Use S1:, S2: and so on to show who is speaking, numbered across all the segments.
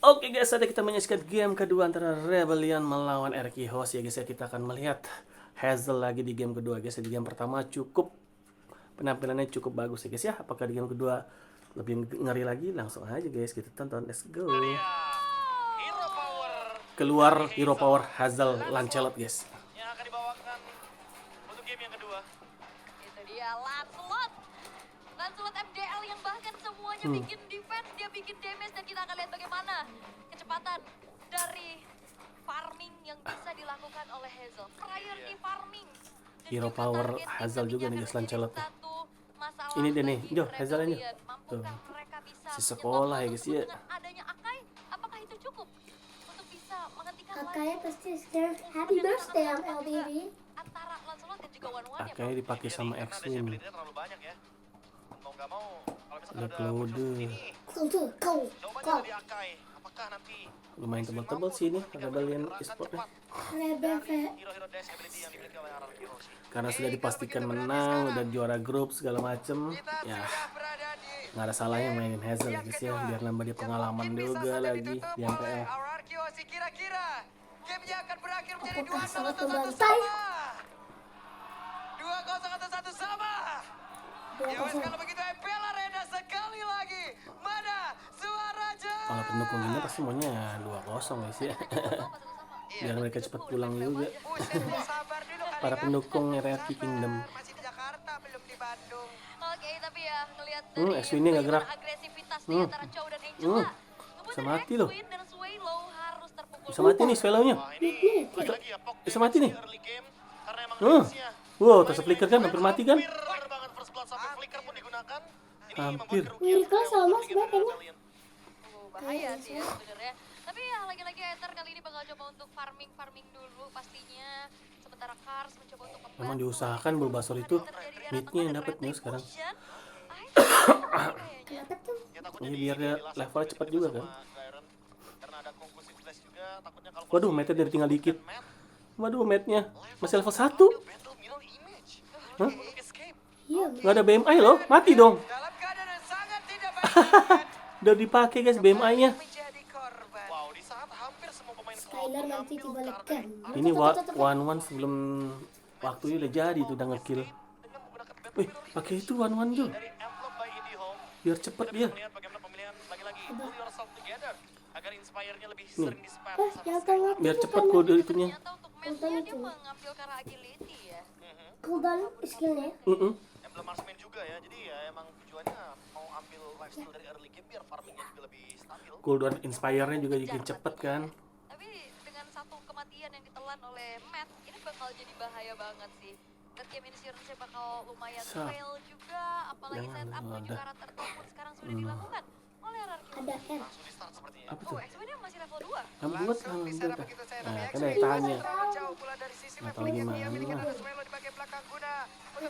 S1: Oke guys, saatnya kita menyaksikan game kedua antara Rebellion melawan RQ Host ya guys ya. Kita akan melihat Hazel lagi di game kedua guys ya. Di game pertama cukup penampilannya cukup bagus ya guys ya. Apakah di game kedua lebih ngeri lagi? Langsung aja guys kita tonton. Let's go. Keluar Hero Power Hazel Lancelot guys.
S2: Yang akan dibawakan untuk game yang kedua.
S3: Itu dia Lancelot. Lancelot MDL yang bahkan semuanya bikin defense, dia bikin damage, dan kita akan lihat bagaimana kecepatan dari farming yang bisa dilakukan oleh Hazel. Priority farming. Dan
S1: Hero
S3: juga
S1: Power
S3: target game
S1: Hazel juga nih
S3: nantinya
S1: guys
S3: akan
S1: Lancelot.
S3: menjadi satu masalah
S1: Ini dia nih,
S3: bagi
S1: Joh, Hazel ini.
S3: Rebellion.
S1: Tuh.
S3: Mampukah mereka bisa
S1: Si sekolah ya
S3: menyetop
S1: guys ya.
S3: dengan adanya Akai? Apakah itu cukup untuk bisa menghentikan
S4: Kakaknya
S3: laju
S4: pasti scared. Happy birthday am LBB.
S3: antara Lancelot dan juga One-One ya,
S1: Akai dipakai sama
S2: Karena
S1: X-Wing.
S2: disability-nya terlalu banyak ya. Mau nggak mau, kalau misalkan
S1: Ada
S2: ada
S1: Claude.
S2: musuh seperti ini,
S4: Kau.
S2: jawabannya ada di Akai. Apakah nanti
S1: Lumayan tebal-tebal sih ini Rebellion e-sportnya.
S4: Rebel
S2: hero-hero dash ability yang dimiliki oleh RRQ sih?
S1: Karena sudah dipastikan menang dan juara grup segala macem, ya nggak ada salahnya mainin Hazel ya guys ya, biar nambah dia pengalaman juga lagi di MPL.
S5: Kira-kira gamenya akan berakhir menjadi
S4: Apakah
S5: 2-0
S4: sangat
S5: atau 1
S4: membantai?
S5: sama? 2-0 atau 1 sama? Ya wes, kalau begitu MPL Arena sekali lagi. Mana suaranya?
S1: Kalau pendukung ini pasti maunya 2-0 guys ya. Biar mereka cepat pulang juga.
S5: Buset, sabar dulu kali
S1: Para
S5: kan.
S1: pendukung RRQ Kingdom.
S5: Masih di Jakarta, belum di Bandung.
S3: Oke, tapi ya ngelihat dari
S1: X-Wing-nya nggak gerak.
S3: bagaimana agresivitas nih antara Chow dan Angela.
S1: Bisa mati loh.
S3: X-Wing dan Swallow harus terpukul.
S1: Bisa mati nih Swallow-nya.
S2: Wah, ini lagi-lagi ya, Pok.
S1: Bisa mati nih.
S2: Early game, karena emang
S1: Huh.
S2: range-nya
S1: Wow, terus flicker kan hampir mati kan?
S2: hampir banget, first blood sampai flicker pun digunakan. Ini
S1: Hampir.
S2: membuat kerugian
S4: Miracle
S2: sekali
S4: sama
S2: untuk
S4: sebenarnya
S2: Rebellion.
S4: kayaknya.
S3: Bahaya sih ya sebenarnya. Tapi ya lagi-lagi Ether kali ini bakal coba untuk farming dulu pastinya. Sementara Cars mencoba untuk membantu.
S1: Emang diusahakan Bulbasaur itu mid-nya yang dapat nih sekarang.
S4: Kenapa tuh?
S2: Ya, takutnya
S1: Ini
S2: di-
S1: biar dia
S2: di last
S1: levelnya
S2: game
S1: cepat
S2: juga
S1: juga
S2: sama
S1: kan.
S2: Gyron. Karena ada conclusive flash juga, takutnya kalau
S1: Waduh,
S2: posisi
S1: mate dari tinggal dikit.
S2: Matt,
S1: Waduh, mate-nya masih level 1.
S2: battle mirror image.
S1: Hah?
S2: Untuk escape.
S4: Iya.
S1: Nggak ada BMI loh, mati dong.
S5: Dalam keadaan yang sangat tidak baik.
S1: Udah dipakai guys BMI-nya.
S5: Menjadi korban.
S2: Wow, di saat hampir semua pemain
S4: Skylar
S2: Cloud
S4: nanti
S2: mengambil
S4: dibalikkan.
S1: Ini one sebelum waktunya udah jadi tuh udah ngekill.
S2: dengan menggunakan battle
S1: Wih,
S2: mirror
S1: pakai itu one tuh.
S2: dari Envelope by IndyHome.
S1: Biar cepet dia.
S2: Melihat bagaimana pemilihan lagi-lagi pull yourself together agar inspire-nya lebih
S1: Nih.
S2: sering di-spam sama
S4: Yang
S2: Skylar.
S4: tahu
S1: Biar cepet kode itunya.
S3: Ternyata untuk match-nya dia mengambil ke arah agility ya.
S4: cooldown skillnya.
S2: Emblem marksman juga ya, jadi ya emang tujuannya mau ambil lifesteal dari early game biar farmingnya juga lebih stabil.
S1: Cooldown Inspire-nya juga bikin cepet kan.
S3: Tapi dengan satu kematian yang ditelan oleh Matt, ini bakal jadi bahaya banget sih. Late game insurance-nya bakal lumayan
S1: Sa-
S3: fail juga, apalagi
S1: Jangan,
S3: setup menuju
S1: ada.
S3: karakter pun sekarang sudah dilakukan oleh RRQ.
S4: Ada R.
S2: Langsung di start sepertinya.
S1: Apa
S3: Oh,
S1: tuh?
S3: X-Wing masih level 2.
S1: Kamu buat
S5: Langsung
S1: kan
S5: bicara
S1: udah.
S5: begitu saya
S1: Nah,
S5: tapi
S1: kan
S5: X-Wing
S1: ada tanya.
S5: terlalu jauh pula dari sisi
S1: Nggak tahu
S5: leveling yang
S1: gimana.
S5: dimiliki oleh Swallow di bagian belakang guna.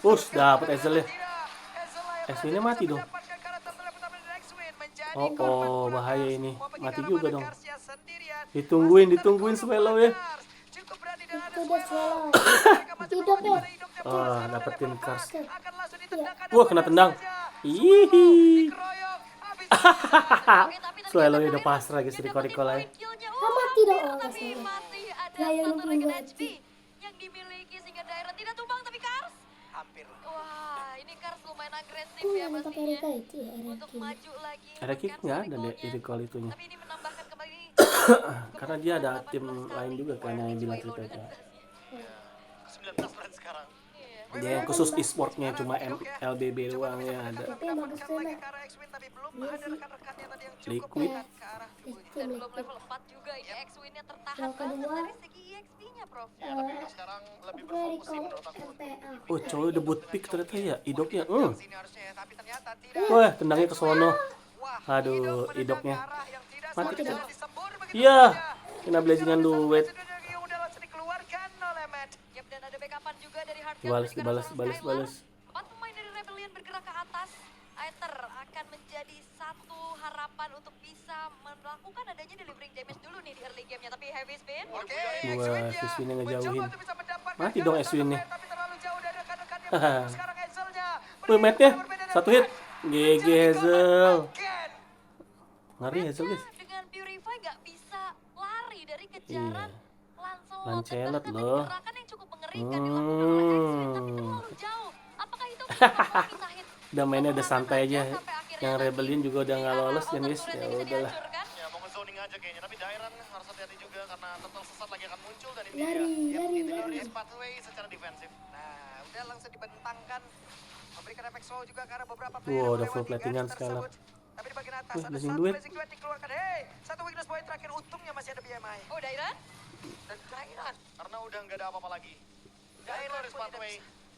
S1: Us, dapat Hazel ya.
S5: Hazel
S1: X-Wing-nya mati dong.
S5: mendapatkan karakter terlebih dari X-Wing menjadi
S1: Oh,
S5: korban
S1: oh,
S5: pula
S1: bahaya
S5: Cars.
S1: ini.
S5: Mau pergi
S1: Mati
S5: ke
S1: juga
S5: arah
S1: dong.
S5: mana Cars-nya sendirian.
S1: Ditungguin
S5: Masih terkurung
S1: Swallow
S5: pula
S1: ya.
S5: Cars. Cukup berani dan ada
S4: Itu dia Swallow.
S5: Mereka masih
S4: Hidup
S5: berada
S4: ya.
S5: pada hidupnya pula.
S1: Oh,
S5: Sekarang ada
S1: dapetin
S5: level
S1: Cars.
S5: 4. Akan langsung ditendangkan
S1: Wah,
S5: dan
S1: kena
S5: benar
S1: tendang.
S5: saja.
S1: Hihi.
S5: Dikeroyok. Habis
S3: Oke, tapi nanti
S1: Swallow
S3: yang
S1: udah
S3: terakhir,
S1: pasrah guys
S3: dia
S1: di
S3: dapetin
S1: Korikola.
S3: poin kill-nya.
S4: Ah, mati dong. Oh,
S3: Tapi
S4: sorry.
S3: masih ada
S4: Nah, yang
S3: satu
S4: nungguin
S3: Regen
S4: gua
S3: HP
S4: aja.
S3: yang dimiliki sehingga Dairon tidak tumbang, tapi Cars.
S5: hampir.
S3: Wah, ini Cars lumayan agresif
S4: Kok
S3: ya
S4: yang pakai
S3: pastinya.
S4: Rika itu ya
S3: Untuk
S4: RRQ.
S3: maju lagi.
S1: Ada kick
S3: untuk
S1: nggak
S3: cancel
S1: ada deh
S3: recall-nya.
S1: di recall itunya.
S3: Tapi ini menambahkan kembali
S1: Karena dia ada tim lain juga kan yang bilang cerita itu.
S2: 19 brand sekarang.
S3: Iya.
S1: Dia yang khusus e-sportnya cuma LBB doang ya ada.
S4: Tapi yang bagus tuh
S5: Lagi
S4: lah.
S5: ke arah X-Wing tapi belum
S4: Iya
S5: ada
S4: sih.
S5: rekan-rekannya tadi yang cukup
S1: Liquid.
S5: dekat ke arah tubuhnya.
S3: Dan belum level 4 juga ini X-Wing-nya tertahan
S4: Yang
S3: banget
S4: kedua,
S3: dari segi EXP-nya, Prof.
S2: Ya, tapi untuk sekarang lebih
S4: Apa
S2: berfokus sih
S4: Rika
S2: menurut aku.
S4: MPL.
S1: Oh, cowok debut pick ternyata ya, idoknya.
S5: Sini harusnya ya, tapi ternyata tidak.
S1: Wah, tendangnya ke sono.
S5: Wah,
S1: Aduh,
S5: menendang
S1: idoknya.
S5: ke arah yang tidak
S1: Mati
S5: seharusnya
S1: tidak?
S5: disembur begitu
S1: Iya,
S5: saja.
S1: kena blazingan duet.
S5: Yang udah langsung dikeluarkan oleh Matt.
S3: Yap, dan ada backupan juga dari Hardcore.
S1: Dibalas,
S3: menuju ke
S1: dibalas,
S3: arah
S1: balas,
S3: Skylar.
S1: balas.
S3: 4 pemain dari Rebellion bergerak ke atas. Aether akan menjadi satu harapan untuk bisa melakukan adanya delivering damage dulu nih di early game-nya. Tapi heavy spin.
S5: Oke,
S1: Wah,
S5: X-Wing-nya
S1: si Swin-nya
S5: mencoba
S1: ngejauhin.
S5: untuk bisa mendapatkan
S1: Mati dong
S5: karakter
S1: Swin-nya.
S5: tapi terlalu jauh dari rekan-rekannya.
S1: Haha.
S5: Sekarang Hazel-nya
S1: Wih, Matt-nya
S5: berbeda dengan
S1: satu hit.
S5: Matt.
S1: GG
S5: Menjadi
S1: Hazel.
S5: korban again.
S1: Ngeri Hazel guys.
S3: Dengan Purify nggak dari kejaran Lancelot.
S1: Lancelot
S3: Dan bahkan
S1: loh.
S3: tadi gerakan yang cukup mengerikan dilakukan oleh X-Wing, tapi terlalu jauh. Apakah itu bisa misahin
S1: Udah mainnya udah santai aja.
S3: sampai akhirnya
S1: Yang
S3: nanti
S1: Rebellion juga udah
S3: di
S1: nggak
S3: arah
S1: lolos kan
S3: outer
S1: guys.
S3: turretnya
S1: Ya
S3: bisa
S1: udahlah.
S3: dihancurkan?
S2: Ya mau nge-zoning aja kayaknya, tapi Dairon harus hati-hati juga karena total sesat lagi akan muncul dan ini
S4: Lari,
S2: dia.
S4: lari,
S2: Itu
S4: lari.
S2: dari pathway secara defensif.
S5: Nah, udah langsung dibentangkan. Memberikan efek slow juga karena beberapa
S1: Wow,
S5: player yang
S1: udah full
S5: melewati
S1: platingan
S5: garis
S1: Skylar.
S5: tersebut. Tapi di bagian atas
S1: Wih,
S5: ada
S1: blazing
S5: satu
S1: duet.
S5: blazing duet dikeluarkan. Hey, satu weakness point terakhir, untungnya masih ada BMI.
S3: Oh, Dairon?
S5: Dan Dairon.
S2: Karena udah nggak ada apa-apa lagi. Dairon Glorious Pathway.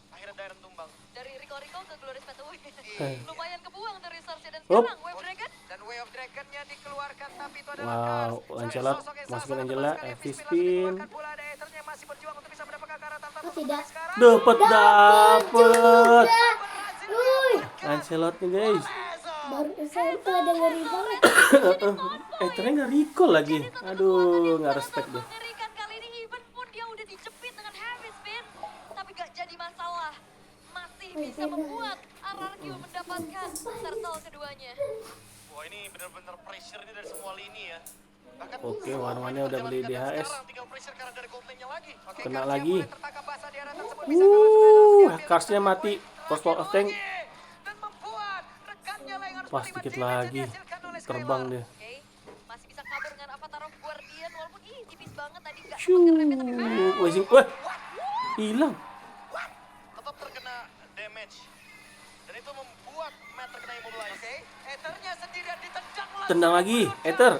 S2: Akhirnya Dairon tumbang.
S3: Dari Rico ke Glorious Pathway.
S1: Eh.
S3: Lumayan kebuang dari resource dan
S1: Up.
S3: sekarang Wave Dragon.
S5: Dan Way of Dragon-nya dikeluarkan, tapi itu adalah
S1: Wow,
S5: Cars.
S1: Lancelot
S5: Sosok yang
S1: masukin
S5: sangat
S1: Angela,
S5: tepat sekali.
S1: FP
S5: langsung
S1: spin.
S5: dikeluarkan pula. Ada Ether yang masih berjuang untuk bisa mendapatkan ke arah Tartar.
S4: Oh, tidak.
S5: Sekarang
S1: Dapet.
S5: berhasil
S4: Wuih.
S1: Lancelotnya guys.
S4: Baru saya tuh ada ngeri banget.
S1: Ternyata nggak recall lagi. Aduh, nggak respect deh.
S3: Mengerikan kali ini even pun dia udah dijepit dengan heavy spin, tapi gak jadi masalah. Masih bisa membuat RRQ mendapatkan turtle keduanya.
S2: Wah ini benar-benar pressure ini dari semua lini ya. Bahkan
S1: Oke, One-One-nya udah beli DHS.
S2: sekarang tinggal pressure karena dari gold lane-nya lagi.
S5: Oke,
S1: Kena
S5: Cars
S1: lagi.
S5: yang mulai tertangkap basah di arah tersebut bisa diambil
S1: Carsnya mati. Post of tank.
S5: dan membuat rekannya lah yang harus
S1: Wah,
S5: menerima
S1: sedikit
S5: damage yang
S1: lagi.
S5: dihasilkan oleh
S1: Terbang
S5: Skylar.
S1: dia.
S3: Oke, masih bisa kabur dengan Avatar of Guardian walaupun tipis banget tadi gak
S1: Shoo,
S3: sempat ngerempet tapi
S1: wazing. Wah, hilang.
S2: Tetap terkena damage. Dan itu membuat Matt terkena immobilize.
S5: Oke, Ethernya sendirian ditendang langsung.
S1: Tendang lagi. Ether.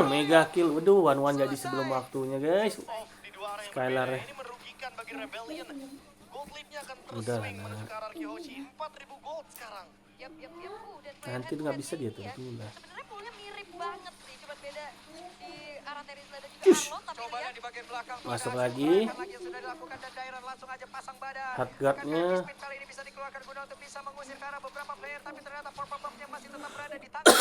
S1: Mega kill. Waduh, One-One jadi sebelum waktunya guys.
S2: Off di dua arah yang
S1: Skylar
S2: berbeda.
S1: ya.
S2: Ini merugikan bagi Rebellion. Gold lead-nya akan terus
S1: Udah lah,
S2: swing menuju ke arah Kyoshi. 4.000 gold sekarang.
S3: Yap. Dan
S1: Nanti
S3: player
S1: nggak bisa dia
S3: Red ini ya,
S1: tentulah.
S3: sebenarnya poolnya mirip banget sih, cuma beda di arah Terisla dan juga
S1: Cush.
S3: Arlo, tapi
S5: Coba
S3: lihat
S5: di bagian belakang.
S1: Masuk
S5: ada
S1: lagi.
S5: gerakan yang sudah dilakukan dan Dairon langsung aja pasang badan.
S1: Hard guard-nya.
S5: Bahkan Spin kali ini bisa dikeluarkan guna untuk bisa mengusir ke arah beberapa player, tapi ternyata Purple Bomb-nya masih tetap berada di tangan.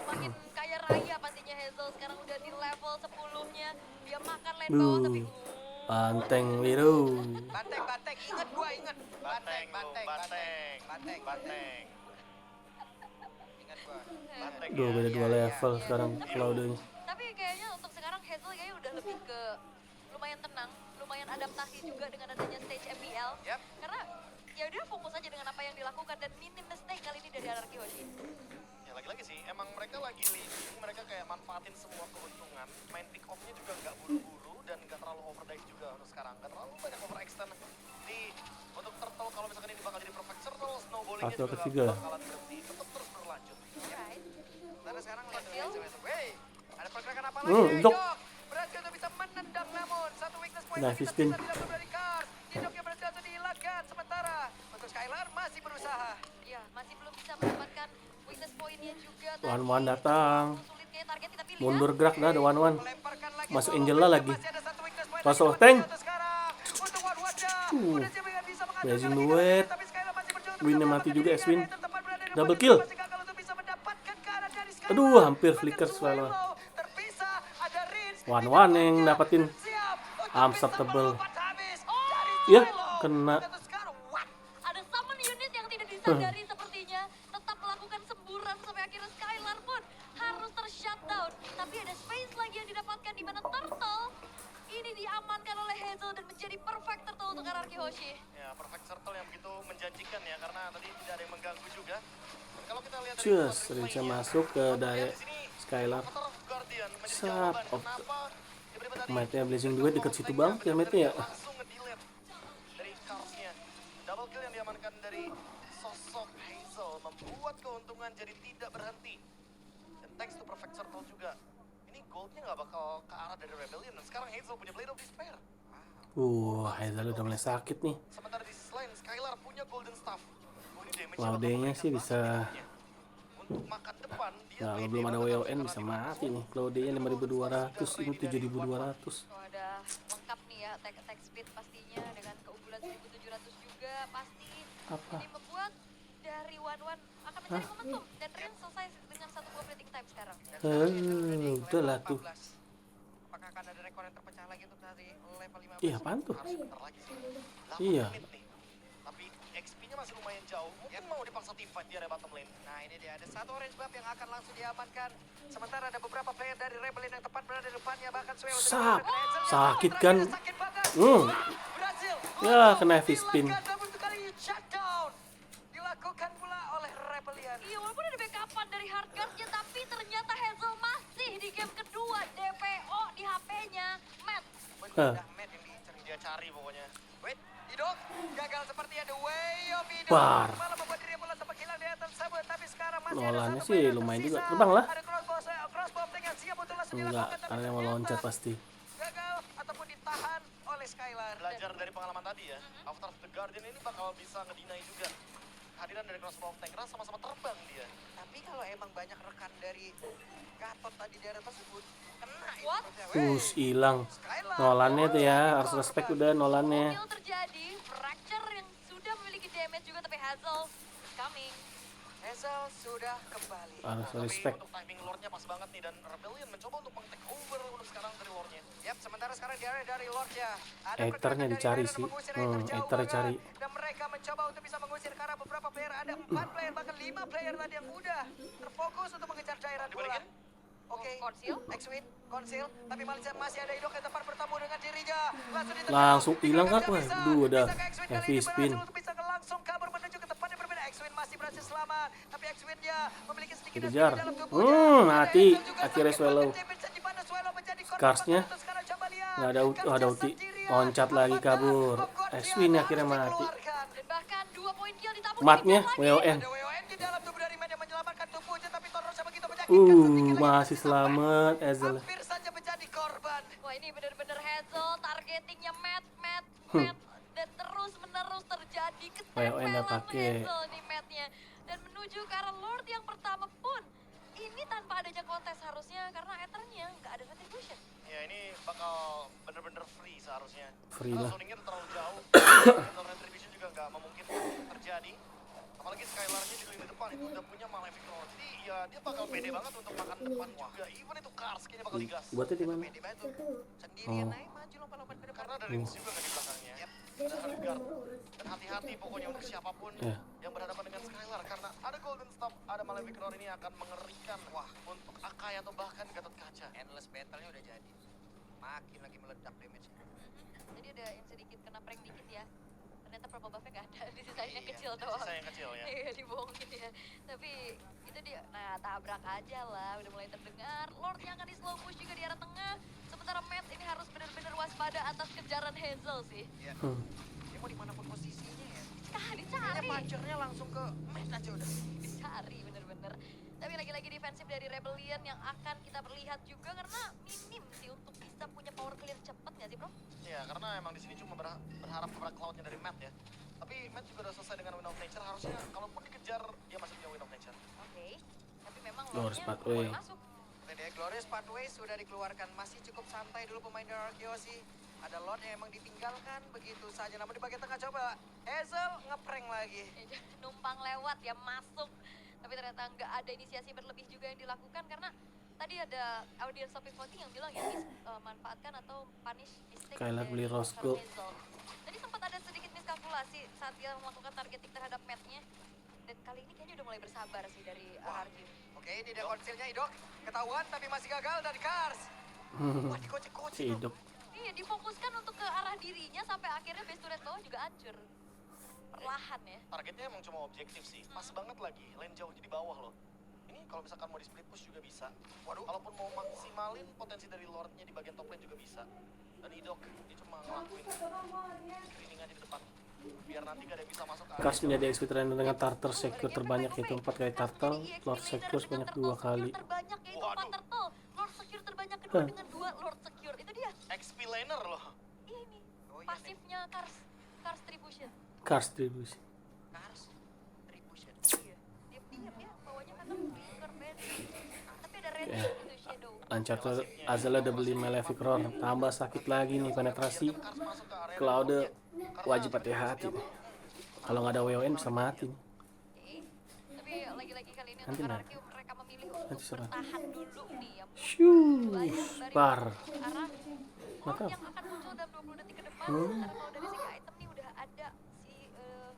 S3: makin kaya raya pastinya Hazel sekarang udah di level 10-nya. Dia makan lane bawah tapi
S1: Banteng biru.
S5: Banteng, ingat gua, ingat.
S2: Banteng.
S5: Ingat gua.
S2: Banteng.
S1: Duh, beda 2 level sekarang Cloud-nya.
S3: tapi kayaknya untuk sekarang Hazel kayaknya udah lebih ke lumayan tenang, lumayan adaptasi juga dengan adanya stage MPL.
S5: Yap.
S3: Karena ya udah fokus aja dengan apa yang dilakukan dan minim mistake kali ini dari RRQ Hoshi.
S2: Ya lagi-lagi sih, emang mereka lagi leading, mereka kayak manfaatin semua keuntungan. Main pick off-nya juga nggak buru-buru dan nggak terlalu overdive juga untuk sekarang. Nggak terlalu banyak overextend. Untuk turtle kalau misalkan ini bakal jadi perfect turtle, snowballingnya
S1: Faktor
S2: juga
S1: ketiga.
S2: nggak bakalan berhenti. Tetap terus berlanjut.
S3: Alright.
S5: Karena sekarang
S3: Kecil.
S5: Wey, ada pergerakan apa lagi?
S1: Jok.
S5: Berhasil untuk bisa menendang namun satu weakness point
S1: Nah,
S5: yang kita
S1: 15.
S5: bisa dilakukan dari Cars. Joknya berhasil untuk dihilangkan sementara untuk Skylar masih berusaha.
S3: Ya, masih belum bisa mendapatkan weakness point-nya juga tadi.
S1: One-One datang.
S3: Sulit kayak target tapi lihat.
S1: Mundur gerak dah ada One-One.
S5: Melemparkan lagi
S1: Masuk
S5: bola,
S1: Angela lagi.
S5: masih ada satu weakness point
S1: Masuk
S5: lagi
S1: tank.
S5: untuk sekarang. Untuk One-One-nya. Udah siap dengan bisa menghancurkan
S1: Blazing
S5: lagi
S1: duet.
S5: tapi Skylar masih berjuang untuk
S1: Winnya
S5: bisa
S1: mati
S5: menyelamatkan
S1: juga,
S5: dirinya.
S1: Eswin.
S5: Ada yang tempat berada di
S1: Double
S5: depan,
S1: kill.
S5: masih gagal untuk bisa mendapatkan ke arah dari Skylar.
S1: Aduh, hampir
S5: Bahkan
S1: flicker Skylar.
S5: Swallow terpisah, ada Rince.
S1: One-One yang dapetin.
S5: Siap untuk
S1: Unstoppable.
S5: bisa melompat habis
S3: Oh,
S5: dari
S1: Ya,
S5: Swallow.
S1: kena.
S5: Untuk sekarang, what?
S3: ada summon unit yang tidak disadari sepertinya tetap melakukan semburan sampai akhirnya Skylar pun harus ter-shutdown. Tapi ada space lagi yang didapatkan di mana Turtle ini diamankan oleh Hazel dan menjadi perfect Turtle untuk RRQ Hoshi.
S2: Ya, perfect turtle yang begitu menjanjikan ya, karena tadi tidak ada yang mengganggu juga. Dan kalau kita lihat dari
S1: Cus,
S2: quadruple
S1: Rince
S2: play-nya,
S1: masuk ke daya
S2: di sini
S1: Skylar.
S2: Avatar of Guardian menjadi
S1: Sap,
S2: jawaban
S1: of-
S2: kenapa tiba-tiba tadi
S1: Matnya Blazing duet deket situ banget ya matnya ya.
S2: langsung nge-delete dari Cars-nya. Double kill yang diamankan dari sosok Hazel membuat keuntungan jadi tidak berhenti. Dan thanks to perfect turtle juga. Ini goldnya nggak bakal ke arah dari Rebellion. Dan sekarang Hazel punya Blade of Despair.
S1: Hazel udah mulai sakit nih.
S2: Sementara di sisi lain Skylar punya Golden Staff. Oh, ini damage-nya
S1: Cloud-nya
S2: bakal
S1: sih
S2: memberikan
S1: bisa.
S2: banget. Untuk makan depan dia
S1: Nah, kalau
S2: pede
S1: belum ada
S2: banget
S1: WON bisa mati nih. Cloud-nya 5.200, ini 7.200.
S3: Oh, ada lengkap nih ya attack speed pastinya dengan keunggulan 1.700 juga pasti.
S1: Apa?
S3: Ini membuat dari One-One akan mencari momentum dan Rin selesai dengan satu buah plating time sekarang.
S1: Udah lah tuh.
S5: Apakah akan ada rekor yang terpecah lagi untuk dari level 15?
S1: Iya, apaan tuh?
S2: Harus bentar lagi sih. 8
S1: Iya.
S2: menit nih. Tapi XP-nya masih lumayan jauh. Mungkin mau dipaksa team fight di area bottom lane.
S5: Nah ini dia, ada satu orange buff yang akan langsung diamankan. Sementara ada beberapa player dari Rebellion yang tepat berada di depan depannya, bahkan Swell sudah
S1: Sap.
S5: menggunakan Hazel.
S1: Sakit kan?
S5: Sakit banget. Berhasil.
S1: Ya, kena heavy spin.
S5: Namun untuk kali ini shutdown dilakukan pula oleh Rebellion.
S3: Iya, walaupun ada backupan dari hardcard-nya, tapi ternyata Hazel masih di game kedua. DPO di HP-nya. Matt.
S5: Udah Matt yang dicari, dia cari pokoknya. Wait, Idok gagal seperti ada way of Idok.
S1: Bar.
S5: Malah membuat dirinya bola sempat hilang di atas sabut, tapi sekarang masih
S1: Nolannya
S5: ada satu
S1: sih
S5: player
S1: lumayan
S5: tersisa.
S1: juga. Terbang lah.
S5: Ada crossbow tank yang siap untuk langsung
S1: Enggak,
S5: dilakukan, tapi
S1: karena mau
S5: ternyata
S1: loncat pasti.
S5: gagal ataupun ditahan oleh Skylar.
S2: Belajar dari pengalaman tadi ya, Avatar of the Guardian ini bakal bisa ngedinai juga kehadiran dari crossbow tank karena sama-sama terbang dia.
S5: Tapi kalau emang banyak rekan dari Gatot tadi di area tersebut, kena itu.
S3: What?
S1: Hilang.
S5: Skylar.
S1: Nolannya tuh ya, harus respect udah Nolannya.
S3: Kill terjadi. Fracture yang sudah memiliki damage juga, tapi Hazel is coming.
S5: Hazel sudah kembali.
S1: Harus
S2: Tapi
S1: respect.
S2: untuk timing lore-nya pas banget nih dan Rebellion mencoba untuk meng-take over untuk sekarang dari lore-nya.
S5: Yap, sementara sekarang di area dari Lordnya. Ada
S1: Ethernya
S5: pergerakan dari
S1: dicari
S5: Aaron
S1: sih.
S5: mengusir Ether jauh
S1: Ether
S5: banget.
S1: cari.
S5: Dan mereka mencoba untuk bisa mengusir ke arah beberapa player. Ada 4 player, bahkan 5 player tadi yang udah terfokus untuk mengejar cairan bola.
S2: Dibalikin?
S5: Oke,
S3: Conceal?
S5: X-Win, Conceal. Tapi Malaysia masih ada Idok yang tepat bertemu dengan dirinya. Langsung ditekan.
S1: Langsung hilang
S5: Tidak
S1: apa?
S5: bisa.
S1: Duh, udah
S5: Bisa ke X-Win kali
S1: heavy
S5: ini
S1: spin.
S5: berhasil untuk bisa langsung kabur menuju ke tempat yang berbeda. X-Win masih berhasil selamat. Tapi X-Win-nya memiliki sedikit
S1: Dikejar.
S5: dalam tubuhnya. Ada
S1: Mati.
S5: Hazel juga
S1: Akhirnya
S5: sakit
S1: Swallow.
S5: banget damage di mana Swallow menjadi korban
S1: Scarsnya
S5: untuk sekarang. Coba lihat.
S1: nggak ada
S5: Scarsnya
S1: ada ulti.
S5: sendirian.
S1: Loncat lagi kabur.
S5: Apakah
S1: X-Win
S5: Guardian
S1: akhirnya
S5: harus
S1: mati.
S5: dikeluarkan?
S3: Dan bahkan 2 poin kill ditabung
S1: Matnya
S3: lagi.
S1: WON.
S5: Ada WON di dalam tubuh dari Matt yang menyelamatkan tubuhnya, tapi Torosnya begitu menyakitkan. Sedikit lagi
S1: Masih
S5: sampai.
S1: selamat Hazel.
S5: Hampir saja menjadi korban.
S3: Wah, ini bener-bener Hazel targetingnya Matt. Dan terus-menerus terjadi
S1: WON
S3: ketempelan
S1: udah pakai.
S3: Hazel nih Matt-nya. Dan menuju ke arah Lord yang pertama pun. Ini tanpa adanya kontes harusnya karena Ethernya nggak ada retribution.
S2: Ya ini bakal bener-bener free seharusnya.
S1: Free
S2: Karena
S1: lah.
S2: zoningnya udah terlalu jauh. Dan retribution juga nggak memungkinkan terjadi. Apalagi Skylar-nya di lini depan itu udah punya Malefic Roll. Jadi ya dia bakal pede banget untuk makan depan juga. Even itu Kars kayaknya bakal digas.
S1: Buatnya di mana?
S5: Pede banget tuh. Sendirian
S1: Oh.
S5: aja maju lompat-lompat ke depan.
S2: Karena ada Lynx juga kan di belakangnya. Ada Hardguard. Dan hati-hati pokoknya untuk siapapun
S1: Ya.
S2: yang berhadapan dengan Skylar. Karena ada Golden Staff, ada Malefic Roll ini akan mengerikan. Wah, untuk Akai atau bahkan Gatot Kaca.
S5: Endless battle-nya udah jadi. Makin lagi meledak damage-nya.
S3: Jadi ada yang sedikit kena prank dikit ya. Ternyata purple buff-nya nggak ada, disisanya
S5: Iya,
S3: kecil doang.
S2: Sisa yang kecil ya.
S3: Iya, dibohongin ya. Tapi itu dia, nah tabrak aja lah, udah mulai terdengar. Lord yang akan di slow push juga di arah tengah. Sementara Matt ini harus benar-benar waspada atas kejaran Hazel sih.
S5: Iya. Dia mau dimanapun posisinya ya. Kayaknya
S3: Dicari,
S5: punchernya langsung ke Matt aja udah.
S3: dicari bener-bener. Tapi lagi-lagi defensif dari Rebellion yang akan kita perlihat juga karena minim sih untuk bisa punya power clear cepet nggak sih bro?
S2: Ya, karena emang di sini cuma berharap kepada cloud-nya dari Matt ya. Tapi Matt juga udah selesai dengan Wind of Nature, harusnya kalaupun dikejar, dia masih punya Wind of Nature.
S3: Oke, tapi memang
S1: Glorious
S3: Lordnya
S1: pathway.
S3: boleh masuk.
S5: The Glorious Pathway sudah dikeluarkan. Masih cukup santai dulu pemain dari Arkeosi. Ada Lord yang emang ditinggalkan begitu saja. Namun di bagian tengah coba Hazel ngeprank lagi.
S3: Numpang lewat ya masuk. Tapi ternyata nggak ada inisiasi berlebih juga yang dilakukan karena tadi ada audience topic voting yang bilang ya manfaatkan atau punish mistake
S1: Skylar
S3: dari
S1: beli rose
S3: Hazel.
S1: gold.
S3: Tadi sempat ada sedikit miskalkulasi saat dia melakukan targeting terhadap Matt-nya. Dan kali ini kayaknya udah mulai bersabar sih dari Arjun.
S5: Oke, ini dia konsilnya Idok. Ketahuan tapi masih gagal dari Kars. Wah, dikocek-kocek.
S1: Si hidup.
S3: Iya, difokuskan untuk ke arah dirinya sampai akhirnya base turret bawah juga hancur. Perlahan ya.
S2: Targetnya emang cuma objektif sih, pas banget lagi, lane jauh jadi bawah loh. Ini kalau misalkan mau di split push juga bisa. Waduh, kalaupun mau maksimalin potensi dari Lordnya di bagian top lane juga bisa. Dan Idok, dia cuma ngelakuin screening aja di depan. Biar nanti gak ada yang bisa masuk ke
S1: Kars menjadi XP trainer dengan Tartar secure terbanyak yaitu 4 kali Tartar, Lord secure sebanyak 2 kali.
S3: Terbanyak yaitu 4
S2: Waduh.
S3: turtle. Lord secure terbanyak kedua
S1: Hah.
S3: dengan 2 Lord secure. Itu dia.
S2: XP laner loh.
S3: Iya ini.
S5: Oh, iya,
S3: Pasifnya Kars Tribution.
S1: Kars distribusi.
S5: Kars. Tribution.
S3: Iya. Diam-diam ya bawahnya kan flicker band. Tapi ada red
S1: Oke.
S3: itu shadow.
S1: Lancar tuh Azala udah beli Malefic Roar. Tambah sakit lagi nih penetrasi.
S2: Kars masuk ke area
S1: Cloud wajib hati-hati nih. Kalau nggak ada WON bisa mati nih.
S3: Oke. Tapi lagi-lagi kali ini
S1: Nanti
S3: untuk
S1: nanti.
S3: RRQ mereka memilih untuk
S1: Nanti serah.
S3: bertahan dulu nih ya.
S1: Shoo, par.
S3: Ke arah Lord
S1: Maka.
S3: yang akan muncul dalam 20 detik ke depan. Sementara kalau dari segi item nih udah ada si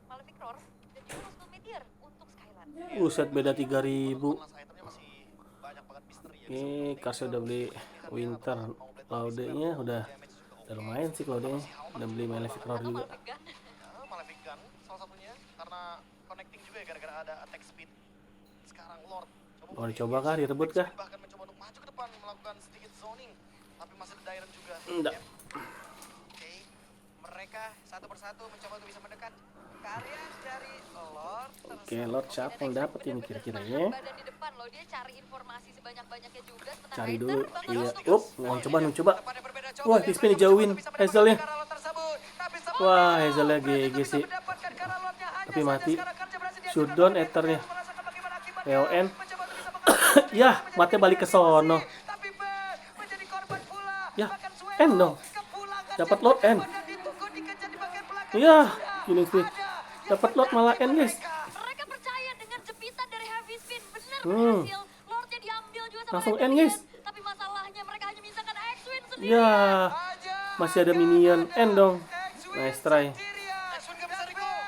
S3: Malefic Roar dan juga Roscoe Meteor untuk Skylar.
S1: Buset beda 3000.
S2: Kelas itemnya masih banyak banget misteri ya.
S1: Ini Kars udah beli Winter Claude-nya udah lumayan sih Claude-nya. Udah beli Malefic Roar juga.
S3: Malefic Gun.
S2: Ya, Malefic Gun salah satunya karena connecting juga ya gara-gara ada attack speed. Sekarang Lord
S1: Mau dicoba kah, direbut kah?
S2: bahkan mencoba untuk maju ke depan melakukan sedikit zoning, tapi masih ada Dairon juga.
S1: Enggak.
S5: Oke, mereka satu persatu mencoba untuk bisa mendekat. Karya dari Lord.
S1: Oke, Lord siapa yang dapat ini kira-kira ya?
S3: Badan di depan loh, dia cari informasi sebanyak-banyaknya juga. Sementara
S1: Cari
S3: Hazer
S1: dulu.
S3: bakal
S1: Iya.
S3: untuk
S1: Mau coba.
S5: Tempat yang berbeda, coba
S1: Wah,
S5: lihat
S1: Crispin
S5: mereka
S1: dijauhin
S5: mencoba untuk bisa
S1: Hazelnya.
S5: mendapatkan Karalot tersebut. Tapi semua
S1: Wah, Hazelnya
S5: mereka
S1: GG
S5: bisa
S1: sih.
S5: mendapatkan Karalotnya. Hanya
S1: Tapi
S5: saja
S1: mati.
S5: sekarang Karja berhasil dihasilkan
S1: Shutdown
S5: oleh
S1: Ethernya.
S5: Mereka harus merasakan bagaimana akibatnya.
S1: EON.
S5: Mencoba untuk bisa mengambil
S1: Yah,
S5: menjadi
S1: mati balik ke sono.
S5: Tapi Ben menjadi korban pula.
S1: Yah,
S5: Bahkan Suero
S1: end dong.
S5: kepulangan
S1: Dapat
S5: Jack
S1: Lord end.
S5: dan ditunggu dikejar di bagian belakang.
S1: Iya,
S5: Sudah
S1: killing spree.
S5: ada yang
S1: Dapat Lord malah end, guys.
S5: mereka.
S3: mereka percaya dengan jepitan dari Heavy Spin. Benar
S1: Hmm.
S3: berhasil. Lordnya diambil juga sama
S1: Langsung end,
S3: Adrian.
S1: guys.
S3: Tapi masalahnya mereka hanya menyisakan X-Wing sendiri.
S1: Ya, masih ada minion. End dong. Nice try.
S5: X-Wing gak bisa recall.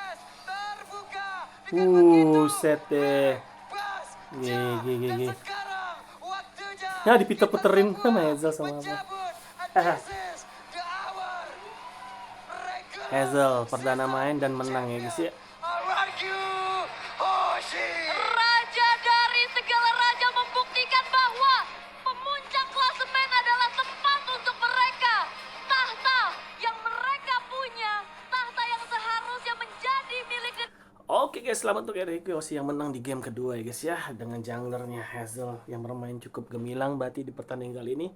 S5: Terbuka. Dengan begitu,
S1: Set deh.
S5: Bas,
S1: GG,
S5: dan
S1: GG.
S5: sekarang waktunya
S1: Ya, diputer-puterin
S5: kita
S1: sama
S5: semua
S1: Hazel sama apa.
S5: mencabut. And this is the hour. Mereka
S1: Hazel perdana main dan menang ya guys ya.
S5: Aragyu Hoshi.
S3: Raja dari segala raja membuktikan bahwa pemuncak klasemen adalah tempat untuk mereka. Tahta yang mereka punya, tahta yang seharusnya menjadi milik
S1: Oke guys, selamat untuk Eric Yoshi yang menang di game kedua ya guys ya. Dengan junglernya Hazel yang bermain cukup gemilang berarti di pertandingan kali ini.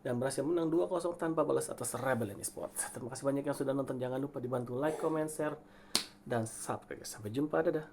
S1: Dan berhasil menang 2-0 tanpa balas atas Rebellion Esports. Terima kasih banyak yang sudah nonton. Jangan lupa dibantu like, comment, share, dan subscribe. Sampai jumpa, dadah.